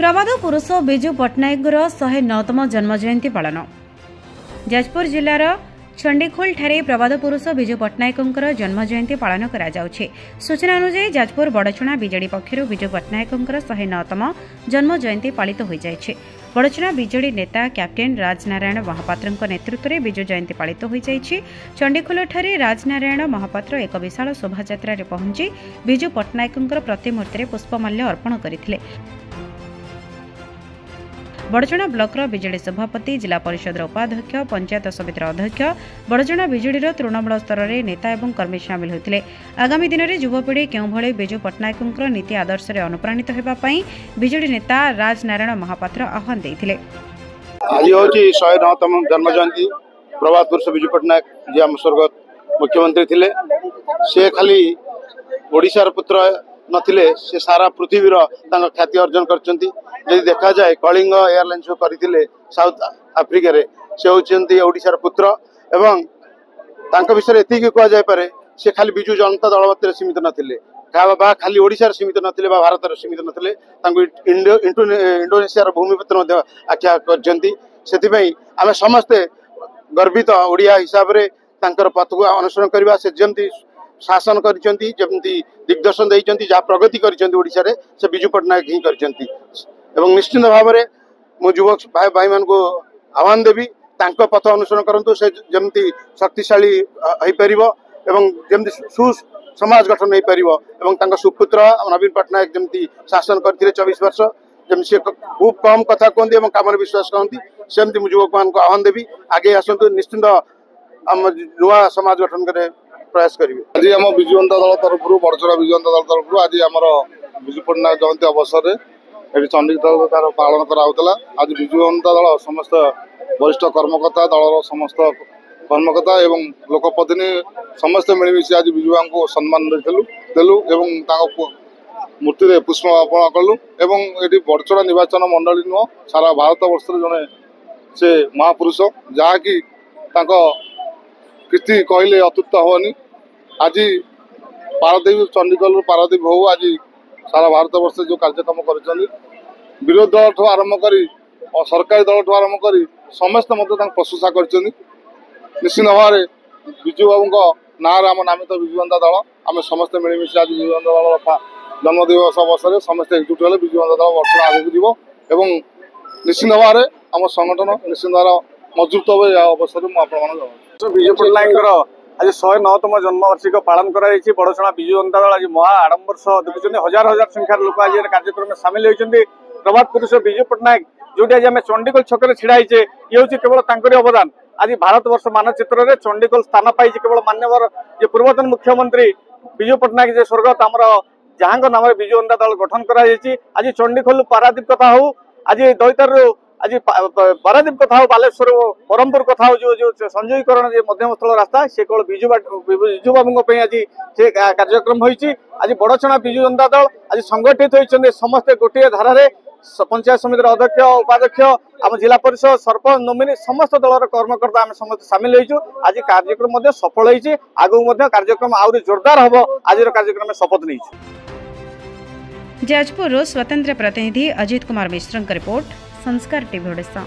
प्रबाद पुरुष बिजु पट्टनायक 109तम जन्म जयंती पालन। जाजपुर जिलार चंडीखोल ठारे प्रबाद पुरुष बिजु पट्टनायक जन्म जयंती पालन करा जाउछे। सूचना अनुसार जाजपुर बड़चुणा बीजेडी पक्षर बिजु पट्टनायक 109तम जन्म जयंती पालित हो जाइछे। बड़चुणा बीजेडी नेता कैप्टेन राजनारायण महापात्र नेतृत्व में बिजु जयंती पालित हो जाइछे। चंडीखोल ठारे राजनारायण महापात्र एक विशाल शोभायात्रा पहुंची बिजु पट्टनायक प्रतिमूर्ति पुष्पमाल्य अर्पण करथिले। बड़चुणा ब्लॉकर बीजेडी सभापति, जिला परिषद उपाध्यक्ष, पंचायत समितिर अध्यक्ष, बड़चुणा बीजेडी तृणमूल स्तर में नेता और कर्मी सामिल होते। आगामी दिन में युवपीढ़ी क्यों भली बिजु पट्टनायक नीति आदर्श में अनुप्राणित होगापी बीजेडी नेता राजनारायण महापात्र आह्वान देते। आज हूँ 109तम जन्म जयंती प्रभात पुरुष बिजु पट्टनायक जी आम स्वर्गत मुख्यमंत्री थे। से खाली ओडिशार पुत्र नथिले, से सारा पृथ्वीर ख्याति अर्जन करछंती। यदि देखा जाए कलिंग एयरलाइंस करथिले साउथ आफ्रिका रे, से होचंती ओडिशार पुत्र एवं तांका विषय एतिकी कह जाय पारे से खाली बिजु जनता दल मध्य सीमित नथिले, खाली ओडिशार सीमित नथिले बा भारतर सीमित नथिले, तांको इंडोनेशियार भूमिपुत्र मध्य आख्या करछंती। सेथिपई आमे समस्ते गर्वित ओडिया हिसाब रे तांकर पथको अनुसरण करबा। से जेमती शासन करछंती, जेमती दिग्दर्शन देइछंती, जहाँ प्रगति करछंती ओडिशा रे, से बिजु पट्टनायक ही करछंती। एवं निश्चित भाव में मु युवक भाई भाई मान को आह्वान देवी, तांको पथ अनुसरण करंतु। से जेमती शक्तिशाली होई परिबो एवं जेमती समाज गठन होई परिबो एवं तांको सुपुत्र नवीन पट्टनायक जेमती शासन करथिले 24 वर्ष, जेमती से खूब कम कथा कहते एवं काम विश्वास करती, सेमती मु युवक मान को आह्वान देवी आगे आसतु, निश्चित आम नुआ समाज गठन करे प्रयास करेंगे। आज आम बिजु जनता दल तरफ बड़चुणा बिजु जनता दल तरफ आज आमर बिजु पट्टनायक जयंती अवसर में ये चंडीगढ़ तार पालन कराला। आज बिजु जनता दल समस्त वरिष्ठ कर्मकर्ता, दलर समस्त कर्मकर्ता एवं लोकप्रतिनिधि समस्ते मिलमिशी आज बिजु को सम्मान देलु एवं मूर्ति में पुष्प अर्पण कलु। एवं ये बड़चुणा निर्वाचन मंडली नुह सारा भारत वर्ष जड़े से महापुरुष, जहाँकि कीर्ति कहले अतुप्त हेनी। आज पारादीप चंडीगढ़ पारादीप हो आज सारा भारत वर्ष जो कार्यक्रम कर विरोधी दल ठू आरंभ कर सरकारी दल ठू आरंभ कर समस्त प्रशंसा कर। निश्चित भाव में बिजु बाबू ना आम नामित बिजु जनता दल आम समस्त मिलमिशी आज बिजु जनता दल जन्मदिवस अवसर समस्त एकजुट हेल्ले बिजु जनता दल वर्ष आगे जीव। निश्चित भाव में आम संगठन निश्चित भाव मजबूत हो अवसर मुझे बिजु पट्टनायक आज 109तम जन्मवार्षिक पालन कराई। बड़चुणा बिजु जनता दल आज महा आडंबर सह देखुं हजार हजार संख्यार लोक आज कार्यक्रम में सामिल होती। प्रभात पुरुष बिजु पट्टनायक जो आज आम चंडीगढ़ छक ढाईचे, ये हूँ केवल तांकरी अवदान। आज भारत वर्ष मानचित्र में चंडीगढ़ स्थान पाई केवल मान्यवर जे पूर्वतन मुख्यमंत्री बिजु पट्टनायक जे स्वर्गत आमर जहाँ नाम बिजु जनता दल गठन कराई। आज चंडीखोल पारादीप कथा हो, आज दैतर आज पारादीप कथा हो, बालेश्वर ब्रह्मपुर कथा हो, जो संयोगीकरण मध्यमस्थल रास्ता से केवल बिजु बाबू आज से कार्यक्रम होती। आज बड़चुणा बिजु जनता दल आज संगठित होती समस्ते गोटे धारे पंचायत समितिर अध्यक्ष, उपाध्यक्ष, आम जिला परिषद, सरपंच, नोमिनी समस्त दलर कर्मकर्ता आम समस्त सामिल होइछु। आज कार्यक्रम सफल होइछि, आगु कार्यक्रम आउरी जोरदार हम आज कार्यक्रम में शपथ नहीं। जाजपुर स्वतंत्र प्रतिनिधि अजित कुमार मिश्र रिपोर्ट, संस्कार टीवी ओडिशा।